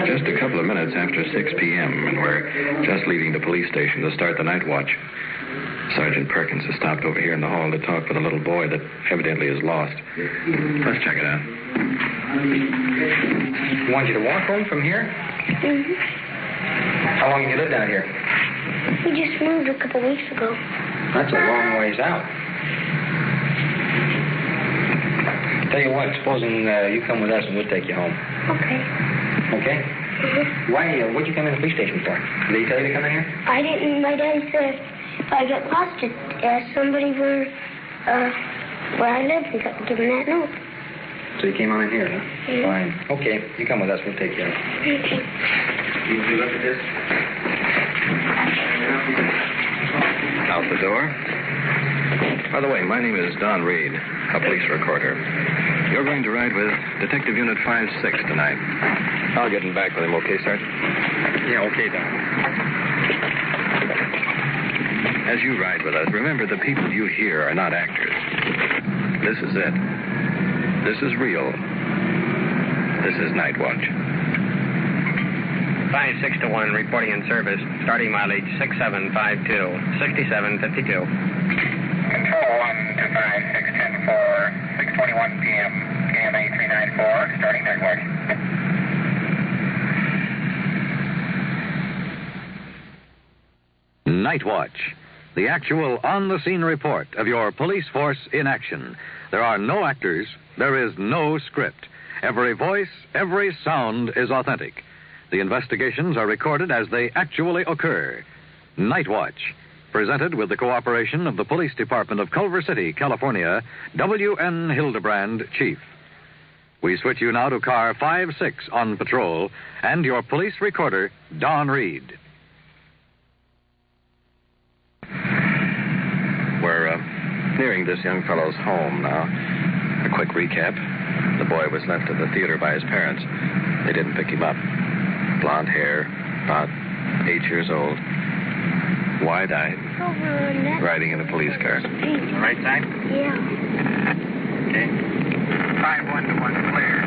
Just a couple of minutes after 6 p.m., and we're just leaving the police station to start the night watch. Sergeant Perkins has stopped over here in the hall to talk with a little boy that evidently is lost. Let's check it out. Want you to walk home from here? Mm-hmm. How long have you lived down here? We just moved a couple weeks ago. That's a long ways out. Tell you what, supposing you come with us and we'll take you home. Okay. Okay? Mm-hmm. What'd you come in the police station for? Did he tell you to come in here? I didn't. My dad said if I get lost, to ask somebody where I live and give him that note. So you came on in here, huh? Mm-hmm. Fine. Okay, you come with us. We'll take you out. Okay. You look at this. Out the door. By the way, my name is Donn Reed, a police recorder. You're going to ride with Detective Unit 5-6 tonight. I'll get in back with him, okay, Sergeant? Yeah, okay, Don. As you ride with us, remember the people you hear are not actors. This is it. This is real. This is Nightwatch. 5-6-1, reporting in service. Starting mileage 6752, 6752. Control 1 to 5-6-10-4, 6:21 p.m. KMA 394, starting Nightwatch. Nightwatch, the actual on-the-scene report of your police force in action. There are no actors. There is no script. Every voice, every sound is authentic. The investigations are recorded as they actually occur. Nightwatch, presented with the cooperation of the Police Department of Culver City, California, W.N. Hidebrande, Chief. We switch you now to car 5-6 on patrol and your police recorder, Donn Reed. We're nearing this young fellow's home now. A quick recap. The boy was left at the theater by his parents. They didn't pick him up. Blonde hair, about 8 years old. Wide-eyed. Riding in a police car. Right side? Yeah. Okay. 5-1 to 1 clear.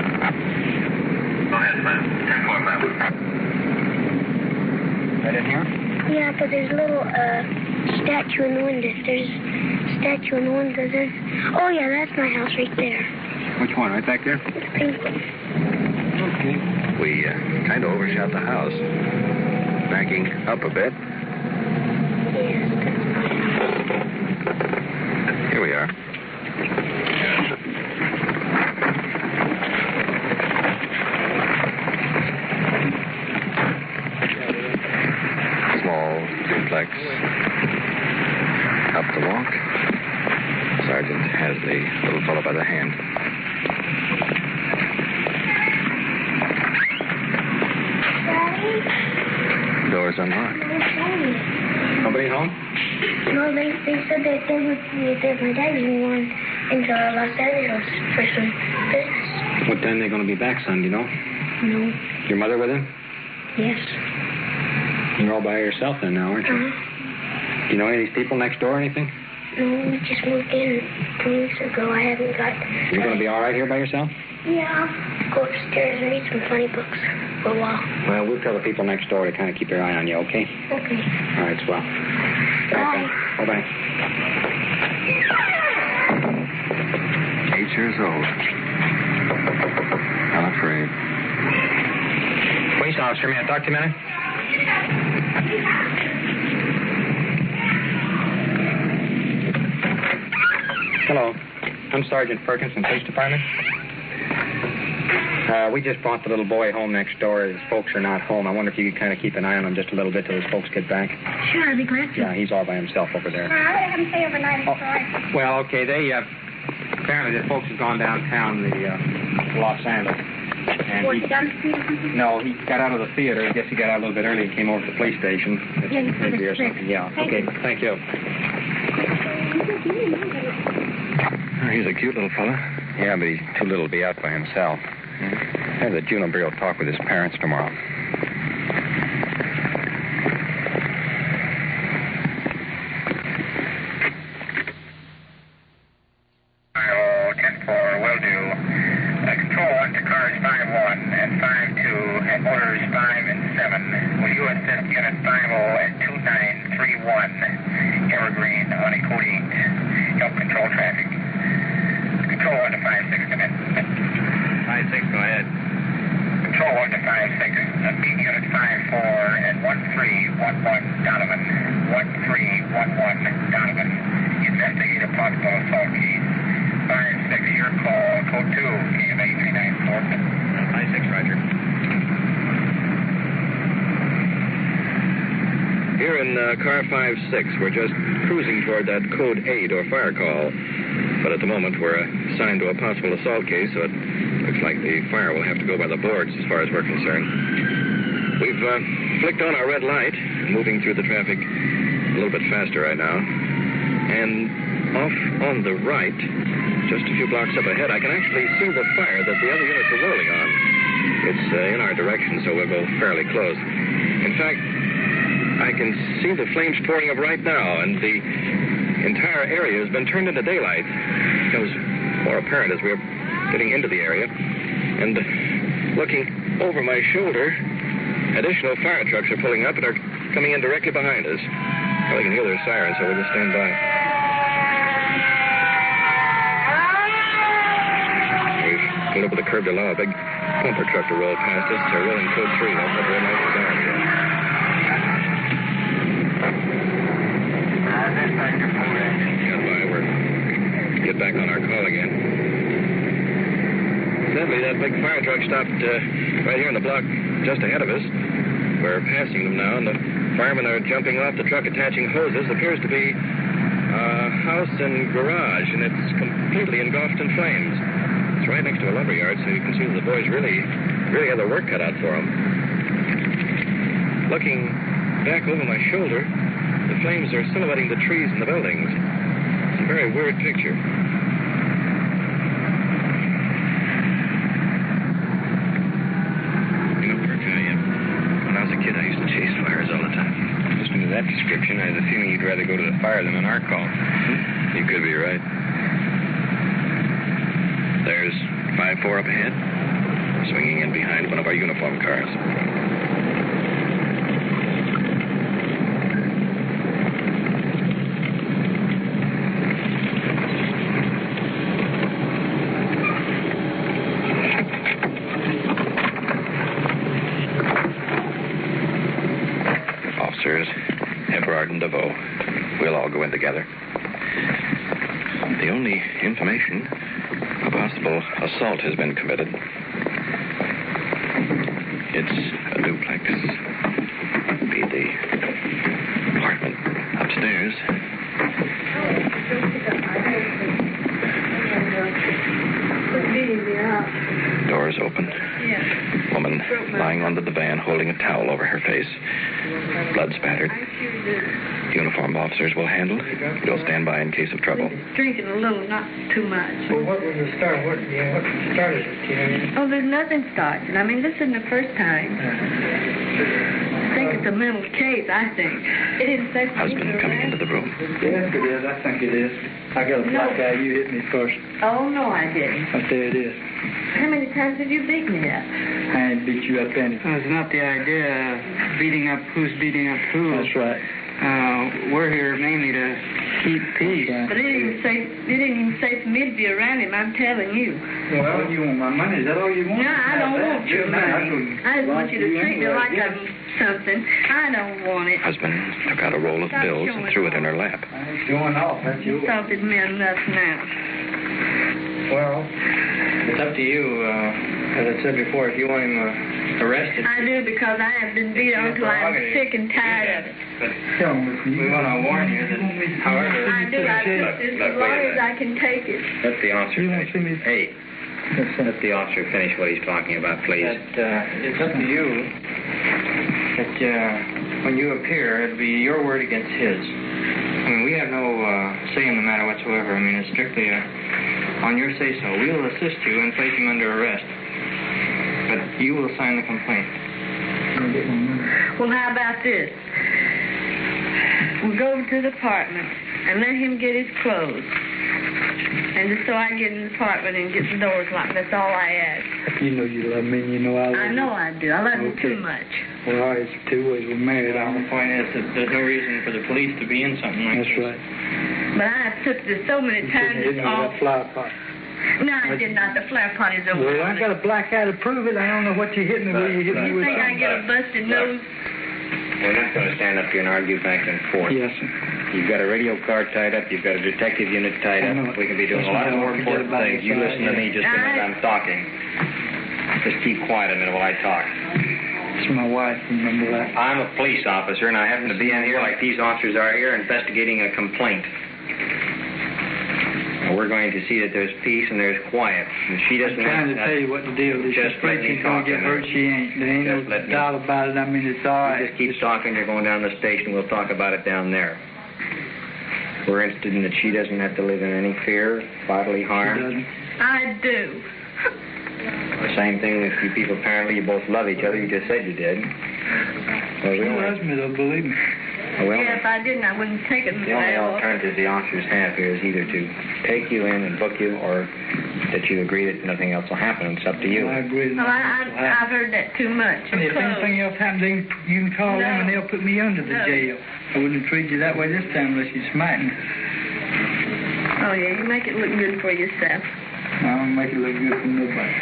Go ahead, 10-4, Right in here? Yeah, but there's a little statue in the window. There's a statue in the window. Oh, yeah, that's my house right there. Which one? Right back there? The pink one. Okay. We kind of overshot the house. Backing up a bit. Yes, that's my house. Here we are. Small duplex. Up the walk. Sergeant has the little fellow by the hand. Daddy? Door's unlocked. Nobody home? No, they said that they would see if my dad was going into Los Angeles for some business. What time are they going to be back, son, do you know? No. Your mother with him? Yes. You're all by yourself then now, aren't you? Uh-huh. Do you know any of these people next door or anything? No, we just moved in 2 weeks ago. I haven't got... You're going to be all right here by yourself? Yeah, I'll go upstairs and read some funny books for a while. Well, we'll tell the people next door to kind of keep their eye on you, okay? Okay. All right, swell. Bye. Bye-bye. 8 years old. Unafraid. Police officer, may I talk to you a minute? Hello. I'm Sergeant Perkins from the Police Department. We just brought the little boy home next door. His folks are not home. I wonder if you could kind of keep an eye on him just a little bit till his folks get back. Sure, I'll be glad to. Yeah, he's all by himself over there. I'll let him stay overnight. Well, okay, they, apparently the folks have gone downtown to Los Angeles. And What, down the street or something? no, he got out of the theater. I guess he got out a little bit early and came over to the police station. Yeah, he took Maybe us or to something. Yeah, okay, thank you. Oh, he's a cute little fella. Yeah, but he's too little to be out by himself. Have the juvenile bureau talk with his parents tomorrow. Control 1 to cars 5-1 and 5-2 and and 7. Will you assist Unit 50 at 2931 Evergreen on a code 8? Help control traffic. Control 1 to 56, come in. 56, go ahead. Control 1 to 56. Meet Unit 54 at 1311 Donovan. 1311 Donovan. Investigate a possible assault case. 56, your call. Code 2, KMA 394. 56, roger. Here in car 56, we're just cruising toward that code 8 or fire call. But at the moment, we're assigned to a possible assault case, so it looks like the fire will have to go by the boards as far as we're concerned. We've flicked on our red light, moving through the traffic a little bit faster right now. And off on the right, just a few blocks up ahead, I can actually see the fire that the other units are rolling on. It's in our direction, so we'll go fairly close. In fact, I can see the flames pouring up right now, and the entire area has been turned into daylight. It becomes more apparent as we're getting into the area. And looking over my shoulder, additional fire trucks are pulling up and are coming in directly behind us. Well, we can hear their sirens, so we'll just stand by. We've pulled up at the curb to allow a big pumper truck to roll past us. They're rolling code 3. That's a very nice siren. Stand by. We're get back on our call again. Sadly, that big fire truck stopped right here in the block just ahead of us. We're passing them now, and the firemen are jumping off the truck, attaching hoses. Appears to be a house and garage, and it's completely engulfed in flames. It's right next to a lumber yard, so you can see that the boys really have their work cut out for them. Looking back over my shoulder, the flames are silhouetting the trees and the buildings. It's a very weird picture. You know, Perk, when I was a kid, I used to chase fires all the time. Listening to that description, I had a feeling you'd rather go to the fire than an art call. You could be right. There's 5-4 up ahead, swinging in behind one of our uniform cars. Officers Hidebrande and DeVoe. We'll all go in together. The only information, a possible assault has been committed. It's a duplex. Be the apartment upstairs. Doors open. Woman lying under the van holding a towel over her face. Blood spattered. Uniformed officers will handle. We'll stand by in case of trouble. Drinking a little, not too much. Well, what was the start? What started it? Oh, there's nothing started. I mean, this isn't the first time. I think it's a mental case, I think. It didn't say... Husband coming into the room. Yes, it is. I think it is. I got a black eye. You hit me first. Oh, no, I didn't. I say it is. How many times have you beat me up? I ain't beat you up any. It's not the idea of beating up who's beating up who. That's right. We're here mainly to keep peace. But it didn't even say for me to be around him, I'm telling you. Well, you want my money? Is that all you want? No, I don't want your money. I just want you to treat me like I'm something. I don't want it. Husband took out a roll of bills and threw it in her lap. I ain't showing off. That's yours. You salted me enough now. Well, it's up to you. As I said before, if you want him arrested... I do, because I have been beat until I'm sick and tired of it. But we want to warn you that, however... I do. I took this as long as I can take it. Let the officer finish. Hey, let the officer finish what he's talking about, please. It's up to you that when you appear, it'll be your word against his. I mean, we have no say in the matter whatsoever. I mean, it's strictly on your say-so. We will assist you in placing under arrest, but you will sign the complaint. Well, how about this? We'll go over to the apartment and let him get his clothes. And just so I get in the apartment and get the doors locked, that's all I ask. You know you love me, and you know I love you. I know I do. I love you too much. Well, all right, it's two ways. We're married. The point is that there's no reason for the police to be in something like That's this. right. But I have took this so many times. You didn't know that flower pot. No, I did not. The flower pot is over. Well, I got a black eye to prove it. I don't know what you hit me with. You hit me You with think I something. get a busted nose? We're not going to stand up here and argue back and forth. Yes, sir. You've got a radio car tied up. You've got a detective unit tied I know up. it. We can be doing That's a lot what I more forget important about things. this You side, listen to me just a minute. I'm talking. Just keep quiet a minute while I talk. It's my wife. Remember that? I'm a police officer, and I happen to be in here like these officers are here investigating a complaint. And we're going to see that there's peace and there's quiet. And she doesn't I'm trying to have tell you what the deal is. Just She's let afraid me she's going talk to get a hurt. minute. She ain't. There ain't Just no let me- doubt about it. I mean, it's all right. You just keep talking. You're going down the station. We'll talk about it down there. We're interested in that she doesn't have to live in any fear, bodily She harm. doesn't. I do. The same thing with you people. Apparently, you both love each other. You just said you did. Well, She loves me, though, believe me. well, Yeah, if I didn't, I wouldn't take it. the only alternative the officers have here is either to take you in and book you, or that you agree that nothing else will happen. It's up to you. I agree. Well, I've heard that too much. And if anything else happens, you can call them and they'll put me under the jail. I wouldn't treat you that way this time unless you smite me. Oh, yeah, you make it look good for yourself. I don't make it look good for nobody.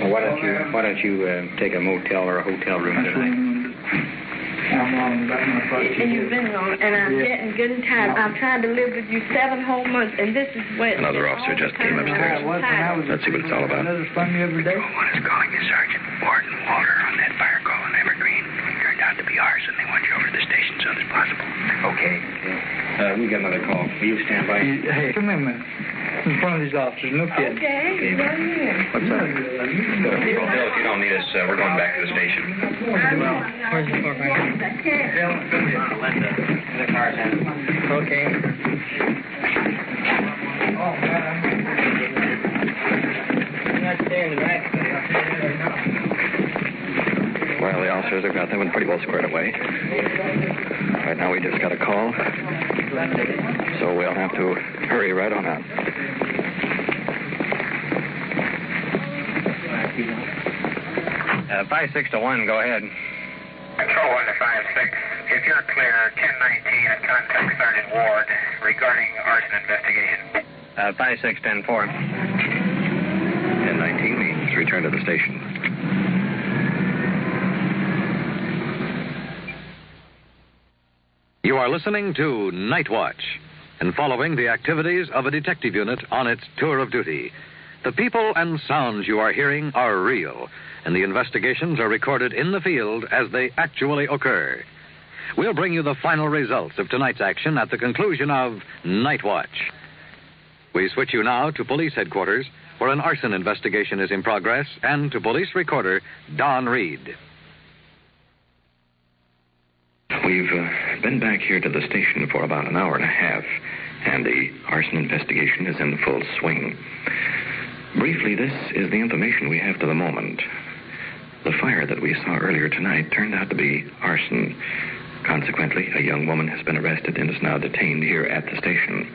Well, why don't you take a motel or a hotel room That's what tonight? I'm going to do. I'm on about my first And you've been on, and I'm getting good and tired. I've tried to live with you 7 whole months, and this is what... Another officer just came upstairs. Let's see what it's all about. Another fun every day. One is calling you Sergeant Warden Walter on that fire call in Evergreen. Turned out to be Arson. They want you over to the station as soon as possible. Okay. We got another call. Will you stand by? Hey, come here, man. In front of these officers, no kidding. Okay, right here. What's that? Bill, if you don't need us, we're going back to the station. Where's the car? The car's in. Okay. I'm not staying the night. Well, the officers have got that one pretty well squared away. Right now we just got a call, so we'll have to hurry right on out. 56-1, go ahead. Control 1 to 56. If you're clear, 1019 and contact Sergeant Ward regarding arson investigation. 56-10-4. 1019 means return to the station. You are listening to Nightwatch and following the activities of a detective unit on its tour of duty. The people and sounds you are hearing are real, and the investigations are recorded in the field as they actually occur. We'll bring you the final results of tonight's action at the conclusion of Nightwatch. We switch you now to police headquarters, where an arson investigation is in progress, and to police recorder Donn Reed. We've been back here to the station for about an hour and a half, and the arson investigation is in full swing. Briefly, this is the information we have to the moment. The fire that we saw earlier tonight turned out to be arson. Consequently, a young woman has been arrested and is now detained here at the station.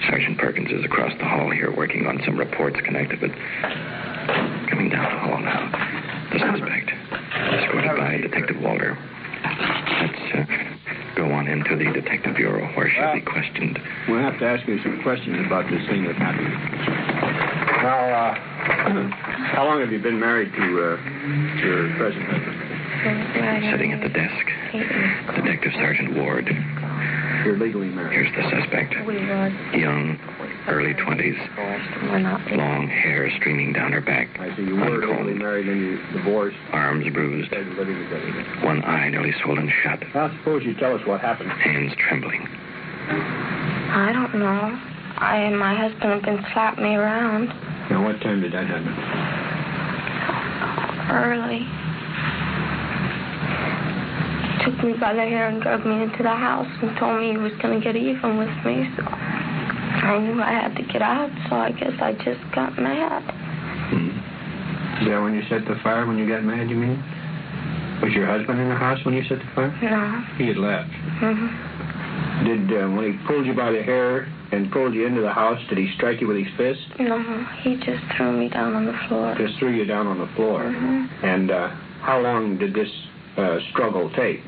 Sergeant Perkins is across the hall here working on some reports connected with... Coming down the hall now. The suspect, escorted by Detective Walter. Let's go on into the Detective Bureau where she'll be questioned. We'll have to ask you some questions about this thing that happened. Now, how long have you been married to your present husband? Sitting at the desk, Detective Sergeant Ward. You're legally married. Here's the suspect. Young, early 20s. Long hair streaming down her back. I see you were legally married and you divorced. Arms bruised. Living together. One eye nearly swollen shut. Now, suppose you tell us what happened. Hands trembling. I don't know. I and my husband have been slapping me around Now, what time did that happen? early. He took me by the hair and drug me into the house and told me he was going to get even with me. So I knew I had to get out, so I guess I just got mad. Is that when you set the fire, when you got mad, you mean? Was your husband in the house when you set the fire? No. He had left. Mm-hmm. Did, when he pulled you by the hair, and pulled you into the house, did he strike you with his fist? No, he just threw me down on the floor. Just threw you down on the floor. Mm-hmm. And how long did this struggle take?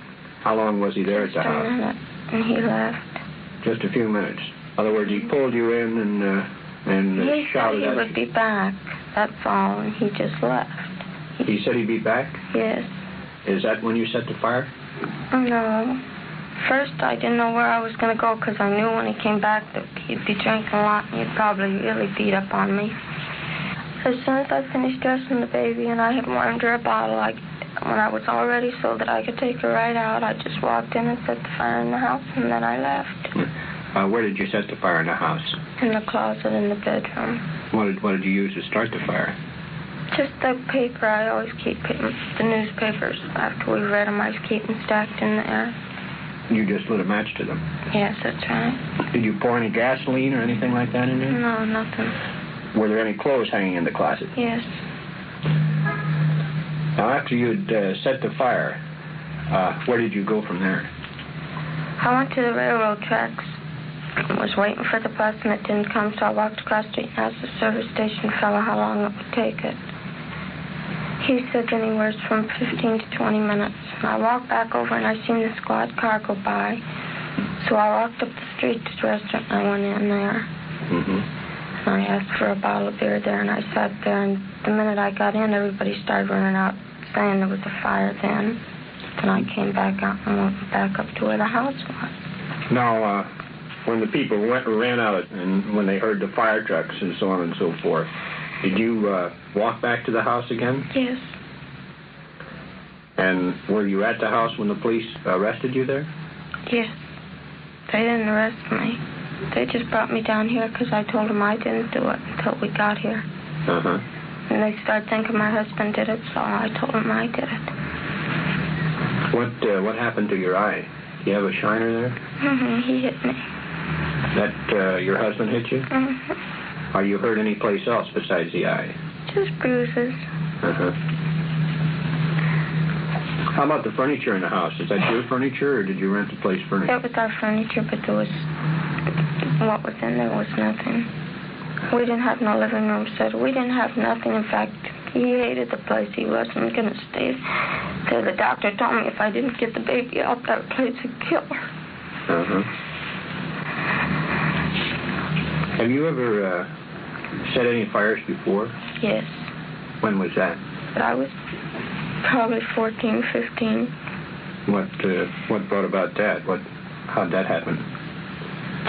How long was he there at the house? Just a minute, and he left. Just a few minutes. In other words, he pulled you in and he shouted said he at would be back, that's all, and he just left. He said he'd be back? Yes. Is that when you set the fire? No. First, I didn't know where I was going to go because I knew when he came back that he'd be drinking a lot and he'd probably really beat up on me. As soon as I finished dressing the baby and I had warmed her a bottle, when I was all ready so that I could take her right out, I just walked in and set the fire in the house, and then I left. Where did you set the fire in the house? In the closet in the bedroom. What did you use to start the fire? Just the paper. I always keep the newspapers. After we read them, I keep them stacked in there. You just lit a match to them? Yes, that's right. Did you pour any gasoline or anything like that in there? No, nothing. Were there any clothes hanging in the closet? Yes. Now, after you'd set the fire, where did you go from there? I went to the railroad tracks. I was waiting for the bus, and it didn't come, so I walked across the street and asked the service station fellow how long it would take it. He said anywhere from 15 to 20 minutes. And I walked back over, and I seen the squad car go by. So I walked up the street to the restaurant, and I went in there. Mm-hmm. And I asked for a bottle of beer there, and I sat there, and the minute I got in, everybody started running out, saying there was a fire then. Then I came back out and went back up to where the house was. Now, when the people ran out and when they heard the fire trucks and so on and so forth, did you walk back to the house again? Yes. And were you at the house when the police arrested you there? Yes. They didn't arrest me. They just brought me down here because I told them I didn't do it until we got here. Uh-huh. And they started thinking my husband did it, so I told them I did it. What happened to your eye? Do you have a shiner there? Mm-hmm. He hit me. That your husband hit you? Mm-hmm. Are you hurt any place else besides the eye? Just bruises. Uh-huh. How about the furniture in the house? Is that your furniture, or did you rent the place furniture? That was our furniture, but what was in there was nothing. We didn't have no living room set. We didn't have nothing. In fact, he hated the place. He wasn't going to stay there. The doctor told me if I didn't get the baby out, that place would kill her. Uh-huh. Have you ever set any fires before? Yes. When was that? But I was probably 14, 15. What brought about that? How'd that happen?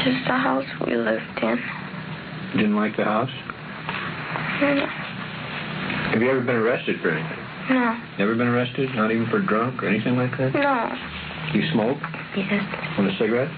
Just the house we lived in. You didn't like the house? No. Have you ever been arrested for anything? No. Never been arrested? Not even for drunk or anything like that? No. You smoke? Yes. Want a cigarette?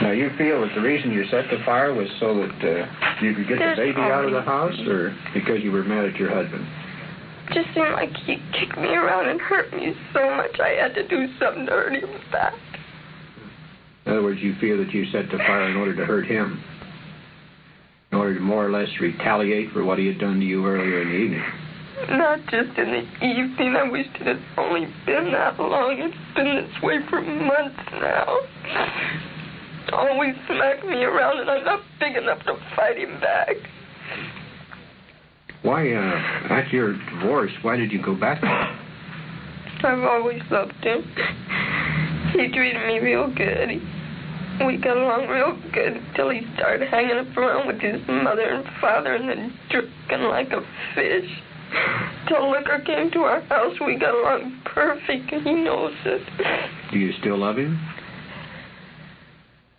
Now, you feel that the reason you set the fire was so that you could get the baby out of the house, or because you were mad at your husband? Just seemed like he kicked me around and hurt me so much I had to do something to hurt him back. In other words, you feel that you set the fire in order to hurt him, in order to more or less retaliate for what he had done to you earlier in the evening. Not just in the evening. I wished it had only been that long. It's been this way for months now. Always smack me around, and I'm not big enough to fight him back. Why, after your divorce, why did you go back there? I've always loved him. He treated me real good. We got along real good until he started hanging up around with his mother and father and then drinking like a fish. Till liquor came to our house, we got along perfect, and he knows it. Do you still love him?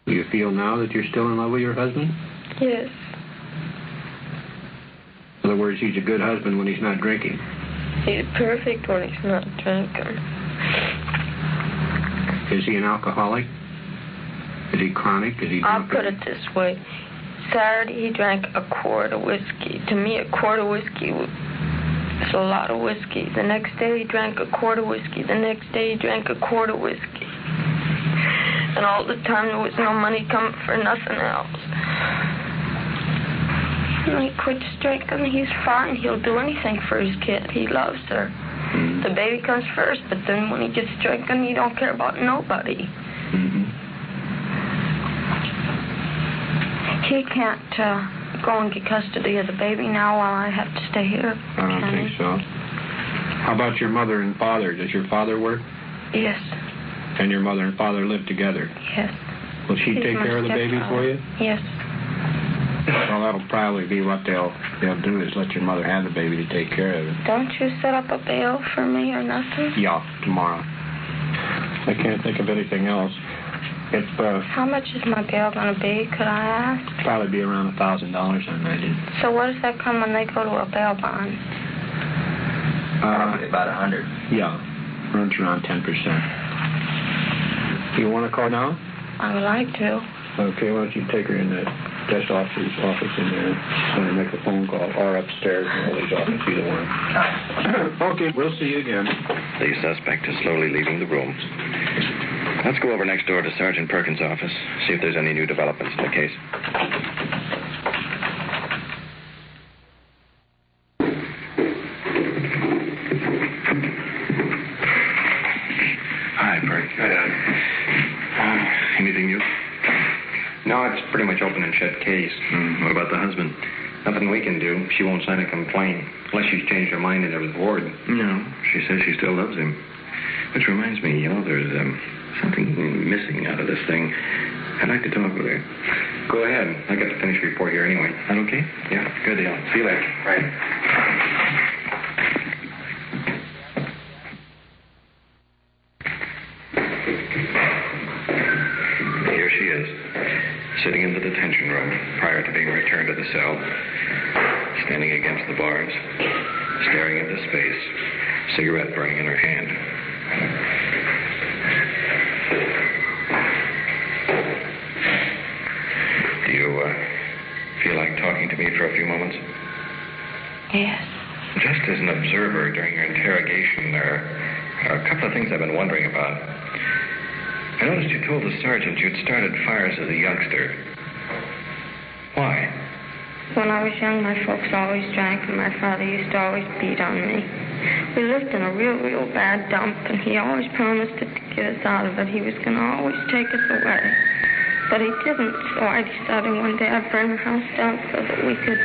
Do you feel now that you're still in love with your husband? Yes. In other words, he's a good husband when he's not drinking. He's perfect when he's not drinking. Is he an alcoholic? Is he chronic? Is he I'll put it this way. Saturday, he drank a quart of whiskey. To me, a quart of whiskey is a lot of whiskey. The next day, he drank a quart of whiskey. The next day, he drank a quart of whiskey. And all the time, there was no money coming for nothing else. When he quits drinking, he's fine. He'll do anything for his kid. He loves her. Mm-hmm. The baby comes first, but then when he gets drinking, he don't care about nobody. Mm-hmm. He can't go and get custody of the baby now while I have to stay here. I don't think so. How about your mother and father? Does your father work? Yes. And your mother and father live together? Yes. Will she take care of the baby for you? Yes. Well, that'll probably be what they'll do, is let your mother have the baby to take care of it. Don't you set up a bail for me or nothing? Yeah, tomorrow. I can't think of anything else. How much is my bail going to be, could I ask? Probably be around $1,000, I imagine. So what does that come when they go to a bail bond? Probably about 100. Yeah, runs around 10%. You want to call now? I would like to. Okay, why don't you take her in the desk officer's office in there and make a phone call, or upstairs in Ollie's office, either one. Okay, we'll see you again. The suspect is slowly leaving the room. Let's go over next door to Sergeant Perkins' office, see if there's any new developments in the case. Hi, Perk. Anything new? No, it's pretty much open and shut case. What about the husband? Nothing we can do. She won't sign a complaint unless she's changed her mind and there was ward. No, she says she still loves him. Which reminds me, there's something missing out of this thing. I'd like to talk with her. Go ahead. I got the finished report here anyway. That okay? Yeah. Good deal. See you later. Right. Here she is, sitting in the detention room prior to being returned to the cell, standing against the bars, staring into space, cigarette burning in her hand. Do you feel like talking to me for a few moments? Yes. Just as an observer during your interrogation, there are a couple of things I've been wondering about. I noticed you told the sergeant you'd started fires as a youngster. Why? When I was young, my folks always drank, and my father used to always beat on me. We lived in a real bad dump, and he always promised to get us out of it. He was going to always take us away. But he didn't, so I decided one day I'd burn the house down so that we could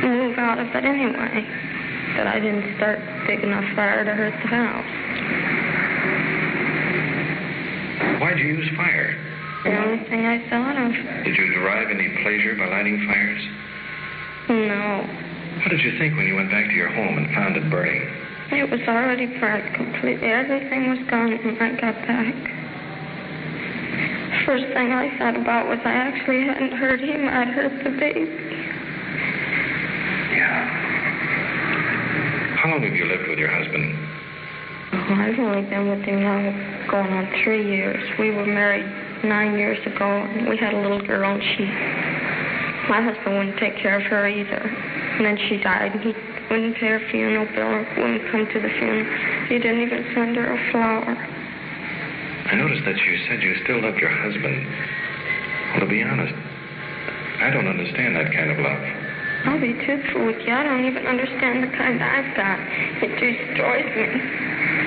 move out of it anyway. But I didn't start big enough fire to hurt the house. Why'd you use fire? The only thing I thought of. Did you derive any pleasure by lighting fires? No. What did you think when you went back to your home and found it burning? It was already burnt completely. Everything was gone when I got back. First thing I thought about was I actually hadn't hurt him. I'd hurt the baby. Yeah. How long have you lived with your husband? Oh, I've only been with him now going on 3 years. We were married 9 years ago, and we had a little girl, and my husband wouldn't take care of her either. And then she died, and he wouldn't pay her funeral bill, wouldn't come to the funeral. He didn't even send her a flower. I noticed that you said you still loved your husband. Well, to be honest, I don't understand that kind of love. I'll be truthful with you. I don't even understand the kind I've got. It destroys me.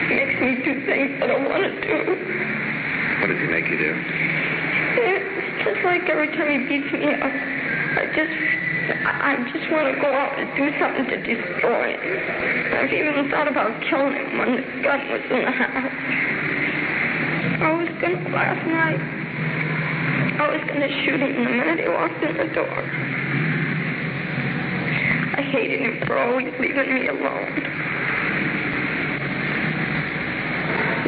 It makes me do things that I want to do. What did he make you do? It's just like every time he beats me up, I just want to go out and do something to destroy it. I've even thought about killing him when the gun was in the house. Last night, I was going to shoot him the minute he walked in the door. I hated him for always leaving me alone.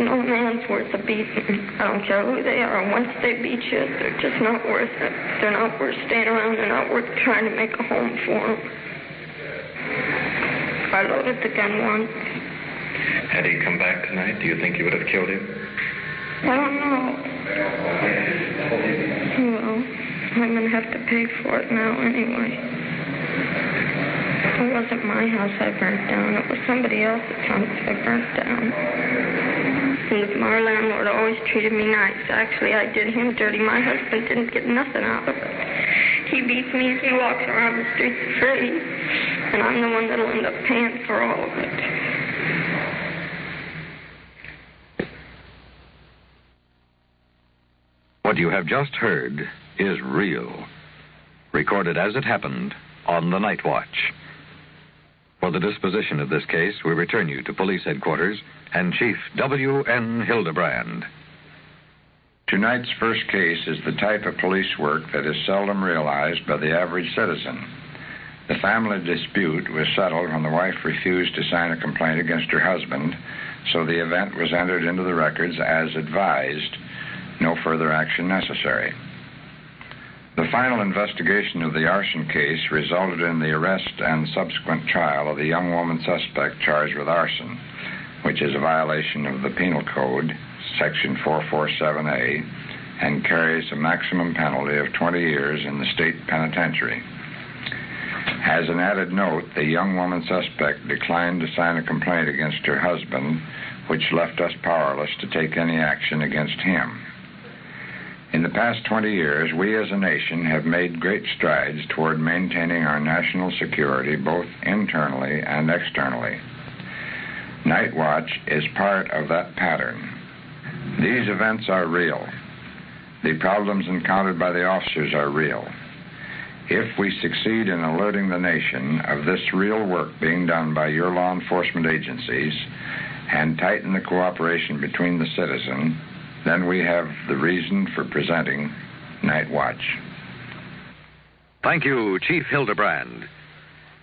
No man's worth a beating. I don't care who they are. Once they beat you, they're just not worth it. They're not worth staying around. They're not worth trying to make a home for them. I loaded the gun once. Had he come back tonight, do you think you would have killed him? I don't know. Well, I'm going to have to pay for it now anyway. It wasn't my house I burnt down. It was somebody else's house I burnt down. And our landlord always treated me nice. Actually, I did him dirty. My husband didn't get nothing out of it. He beats me as he walks around the streets free, and I'm the one that'll end up paying for all of it. What you have just heard is real, recorded as it happened on the Nightwatch. For the disposition of this case, we return you to Police Headquarters and Chief W.N. Hidebrande. Tonight's first case is the type of police work that is seldom realized by the average citizen. The family dispute was settled when the wife refused to sign a complaint against her husband, so the event was entered into the records as advised. No further action necessary. The final investigation of the arson case resulted in the arrest and subsequent trial of the young woman suspect charged with arson, which is a violation of the Penal Code, Section 447A, and carries a maximum penalty of 20 years in the state penitentiary. As an added note, the young woman suspect declined to sign a complaint against her husband, which left us powerless to take any action against him. In the past 20 years, we as a nation have made great strides toward maintaining our national security both internally and externally. Nightwatch is part of that pattern. These events are real. The problems encountered by the officers are real. If we succeed in alerting the nation of this real work being done by your law enforcement agencies and tighten the cooperation between the citizen, then we have the reason for presenting Nightwatch. Thank you, Chief Hidebrande.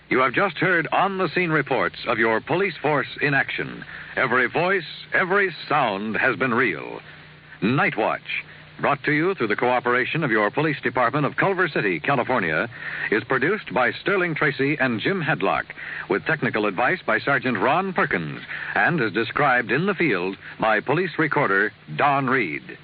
You have just heard on-the-scene reports of your police force in action. Every voice, every sound has been real. Nightwatch, brought to you through the cooperation of your police department of Culver City, California, is produced by Sterling Tracy and Jim Hadlock, with technical advice by Sergeant Ron Perkins, and is described in the field by police recorder Donn Reed.